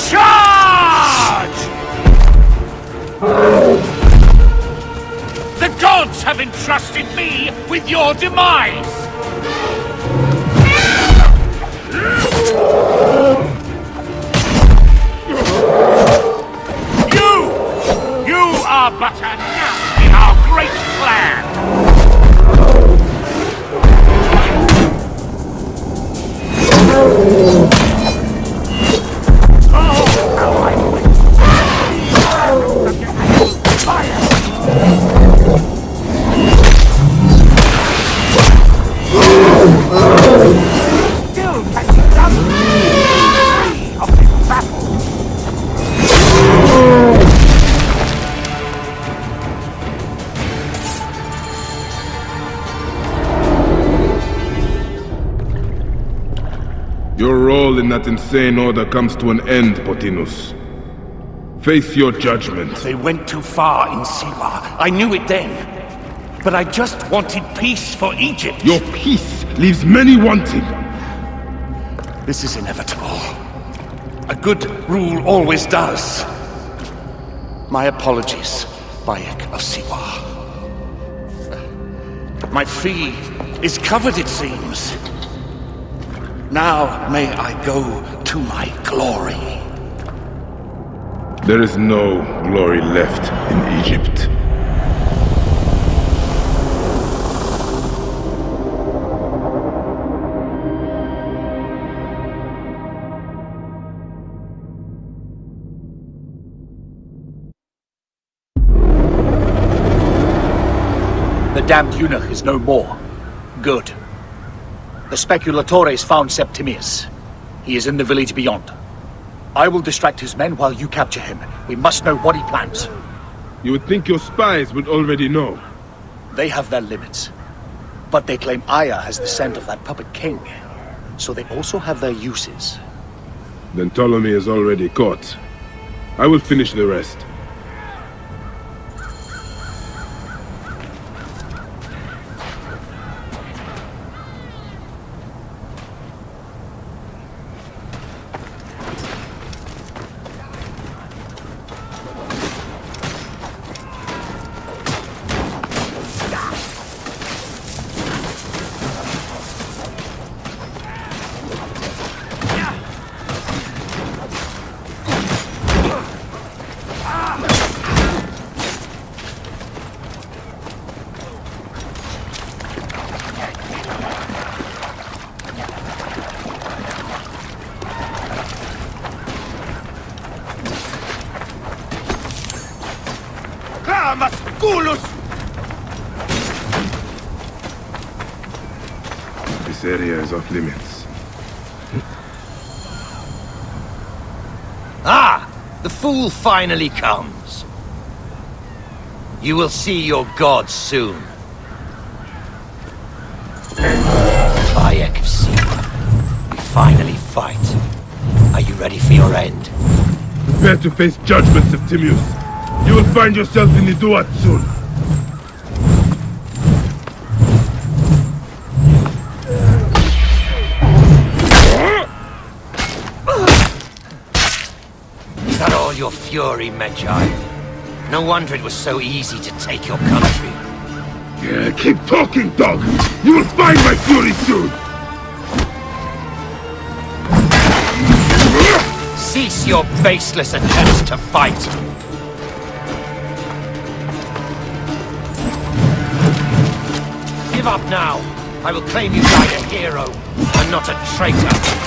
Speaker 14: Charge! The gods have entrusted me with your demise! You are but a gnat in our great plan! Oh, how I wish! Still can be done of this battle!
Speaker 12: Your role in that insane order comes to an end, Potinus. Face your judgment.
Speaker 14: They went too far in Siwa. I knew it then. But I just wanted peace for Egypt.
Speaker 12: Your peace leaves many wanting.
Speaker 14: This is inevitable. A good rule always does. My apologies, Bayek of Siwa. My fee is covered, it seems. Now may I go to my glory.
Speaker 12: There is no glory left in Egypt.
Speaker 10: The damned eunuch is no more. Good. The speculatores found Septimius. He is in the village beyond. I will distract his men while you capture him. We must know what he plans.
Speaker 12: You would think your spies would already know.
Speaker 10: They have their limits. But they claim Aya has the scent of that puppet king. So they also have their uses.
Speaker 12: Then Ptolemy is already caught. I will finish the rest. This area is off limits.
Speaker 17: Ah! The fool finally comes. You will see your gods soon. Bayek of Siwa, we finally fight. Are you ready for your end?
Speaker 12: Prepare to face judgment, Septimius. You will find yourself in the Duat soon.
Speaker 17: your fury, Medjay. No wonder it was so easy to take your country.
Speaker 12: Yeah, keep talking, dog! You will find my fury soon!
Speaker 17: Cease your baseless attempts to fight! Give up now! I will claim you died a hero, and not a traitor!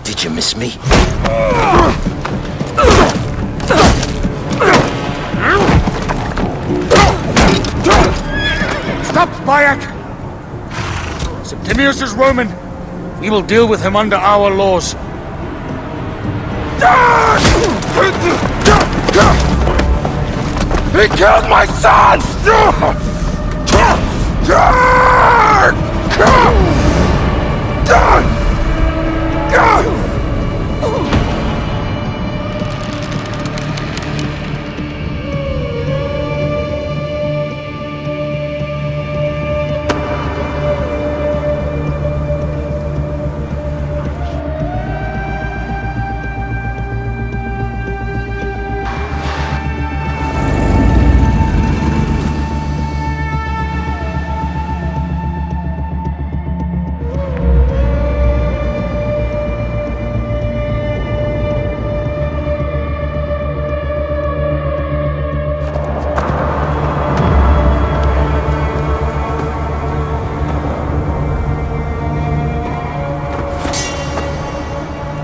Speaker 17: Did you miss me?
Speaker 1: Stop, Bayek! Septimius is Roman. We will deal with him under our laws.
Speaker 12: He killed my son!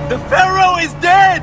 Speaker 1: The Pharaoh is dead!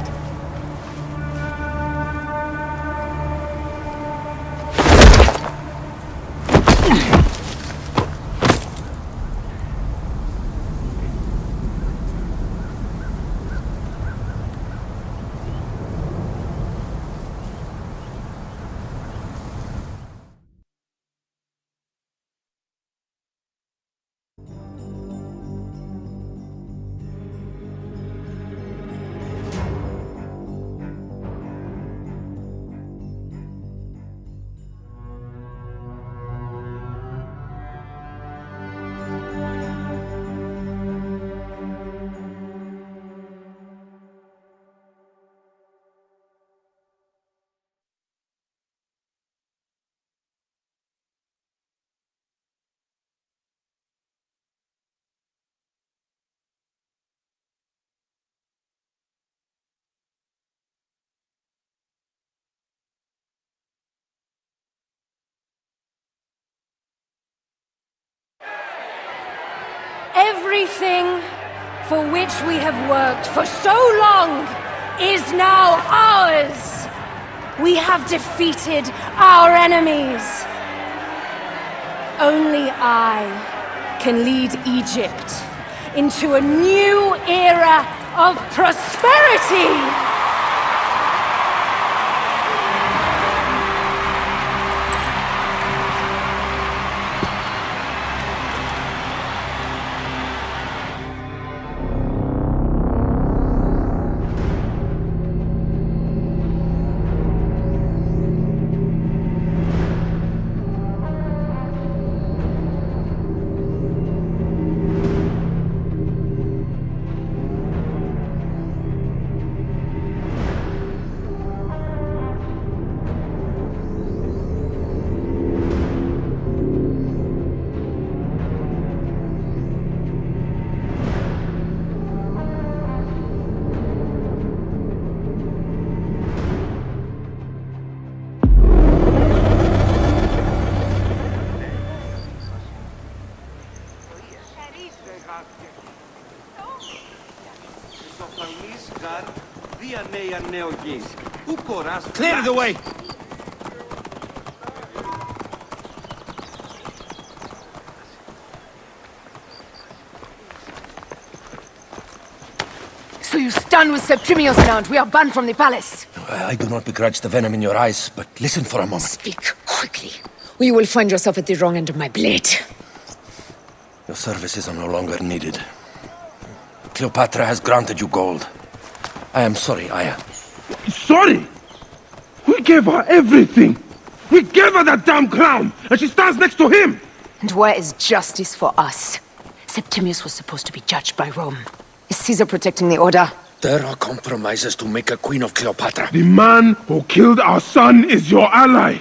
Speaker 11: Everything for which we have worked for so long is now ours! We have defeated our enemies! Only I can lead Egypt into a new era of prosperity!
Speaker 1: Clear the way!
Speaker 2: So you stand with Septimius now, and we are banned from the palace.
Speaker 17: I do not begrudge the venom in your eyes, but listen for a moment.
Speaker 2: Speak quickly, or you will find yourself at the wrong end of my blade.
Speaker 17: Your services are no longer needed.
Speaker 7: Cleopatra has granted you gold. I am sorry, Aya.
Speaker 4: Sorry? We gave her everything. We gave her that damn crown, and she stands next to him.
Speaker 2: And where is justice for us? Septimius was supposed to be judged by Rome. Is Caesar protecting the Order?
Speaker 7: There are compromises to make a queen of Cleopatra.
Speaker 4: The man who killed our son is your ally.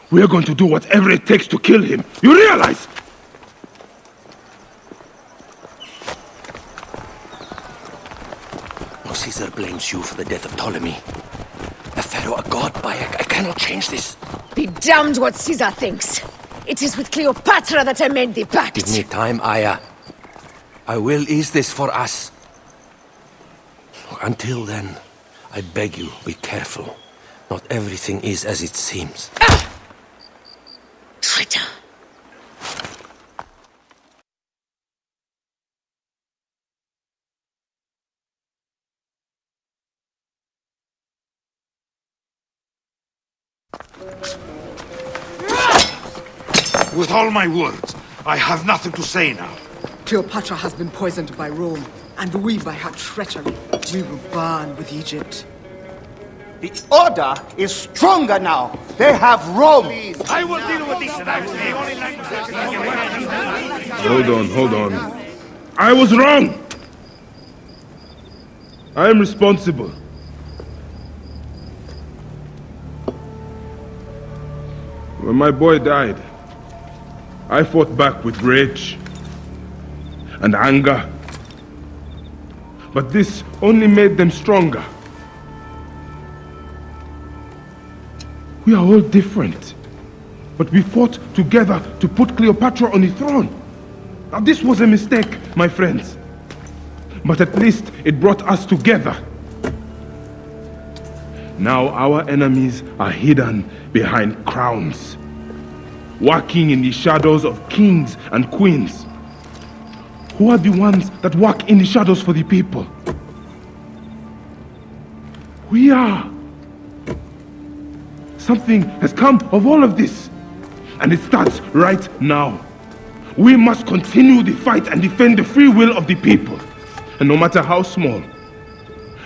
Speaker 4: We're going to do whatever it takes to kill him. You realize?
Speaker 7: No, Caesar blames you for the death of Ptolemy. A pharaoh, a god, Bayek. I cannot change this.
Speaker 2: Be damned what Caesar thinks. It is with Cleopatra that I made the pact.
Speaker 7: Give me time, Aya. I will ease this for us. Until then, I beg you, be careful. Not everything is as it seems.
Speaker 2: Traitor.
Speaker 1: With all my words, I have nothing to say now.
Speaker 18: Cleopatra has been poisoned by Rome, and we by her treachery. We will burn with Egypt.
Speaker 19: The Order is stronger now. They have Rome.
Speaker 1: I will deal with this tonight.
Speaker 4: Hold on. I was wrong. I am responsible. When my boy died, I fought back with rage and anger. But this only made them stronger. We are all different. But we fought together to put Cleopatra on the throne. Now this was a mistake, my friends. But at least it brought us together. Now our enemies are hidden behind crowns, walking in the shadows of kings and queens. Who are the ones that walk in the shadows for the people? We are. Something has come of all of this, and it starts right now. We must continue the fight and defend the free will of the people. And no matter how small,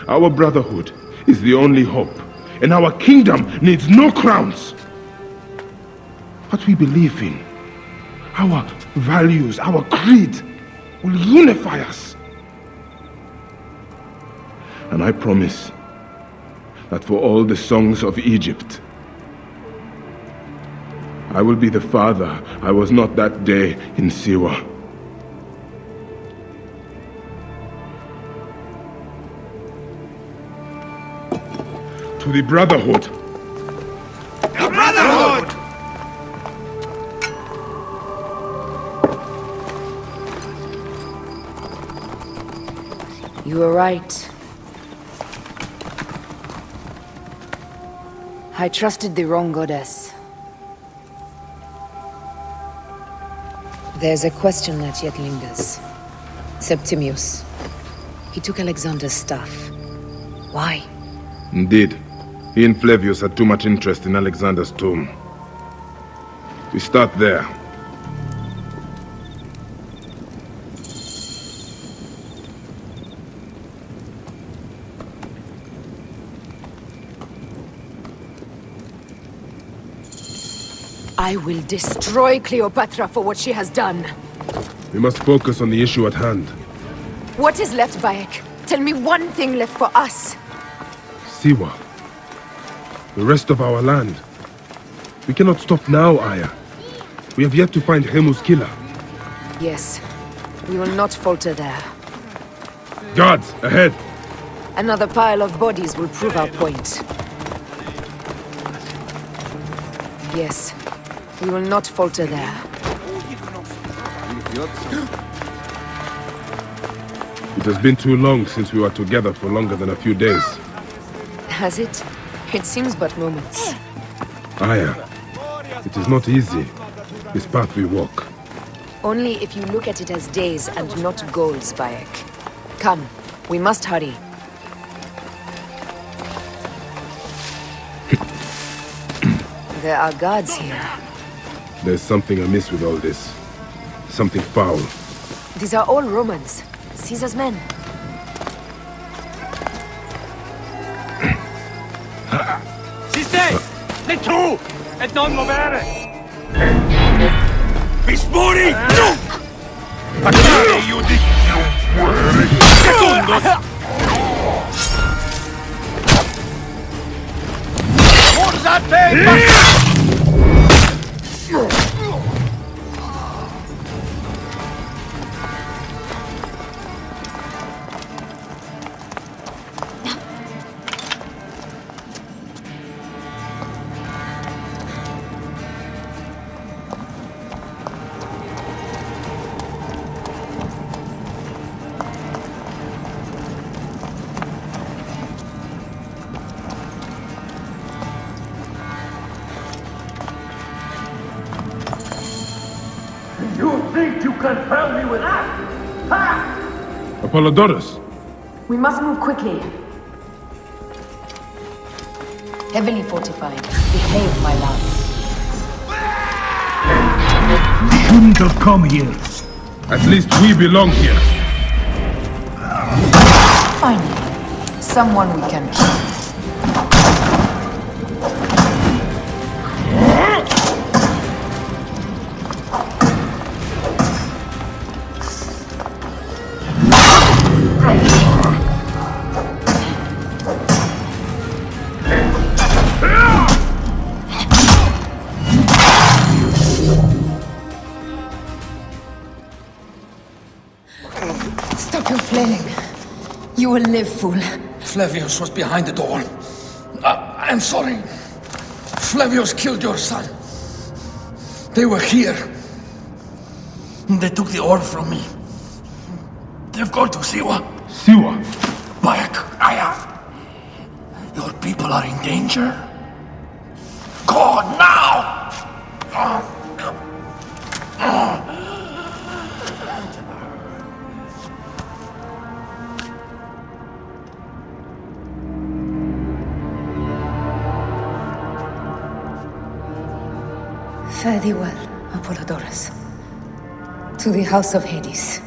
Speaker 4: our brotherhood is the only hope, and our kingdom needs no crowns. What we believe in, our values, our creed, will unify us. And I promise that for all the songs of Egypt, I will be the father I was not that day in Siwa. To the Brotherhood.
Speaker 1: The Brotherhood!
Speaker 2: You were right. I trusted the wrong goddess. There's a question that yet lingers. Septimius. He took Alexander's staff. Why?
Speaker 4: Indeed. He and Flavius had too much interest in Alexander's tomb. We start there.
Speaker 2: I will destroy Cleopatra for what she has done.
Speaker 4: We must focus on the issue at hand.
Speaker 2: What is left, Bayek? Tell me one thing left for us.
Speaker 4: Siwa. The rest of our land. We cannot stop now, Aya. We have yet to find Hemu's killer.
Speaker 2: Yes. We will not falter there.
Speaker 4: Guards, ahead!
Speaker 2: Another pile of bodies will prove our point. Yes. We will not falter there.
Speaker 4: It has been too long since we were together for longer than a few days.
Speaker 2: Has it? It seems but moments.
Speaker 4: Aya, it is not easy, this path we walk.
Speaker 2: Only if you look at it as days and not goals, Bayek. Come, we must hurry. There are guards here.
Speaker 4: There's something amiss with all this. Something foul.
Speaker 2: These are all Romans. Caesar's men.
Speaker 3: State! Le true! E non muovere!
Speaker 1: Vispori! No! Attaccare, Iudi! Secondos! Forza te!
Speaker 8: You think you can fool me with that? Ha!
Speaker 12: Apollodorus!
Speaker 2: We must move quickly. Heavily fortified. Behave, my love.
Speaker 4: You shouldn't have come here.
Speaker 12: At least we belong here.
Speaker 2: Finally, someone we can kill.
Speaker 9: Stop your flailing. You will live, fool.
Speaker 7: Flavius was behind the door. I'm sorry. Flavius killed your son. They were here. They took the orb from me. They've gone to Siwa.
Speaker 12: Siwa?
Speaker 7: Bayek, Aya. Your people are in danger. Go now!
Speaker 2: Fare thee well, Apollodorus. To the House of Hades.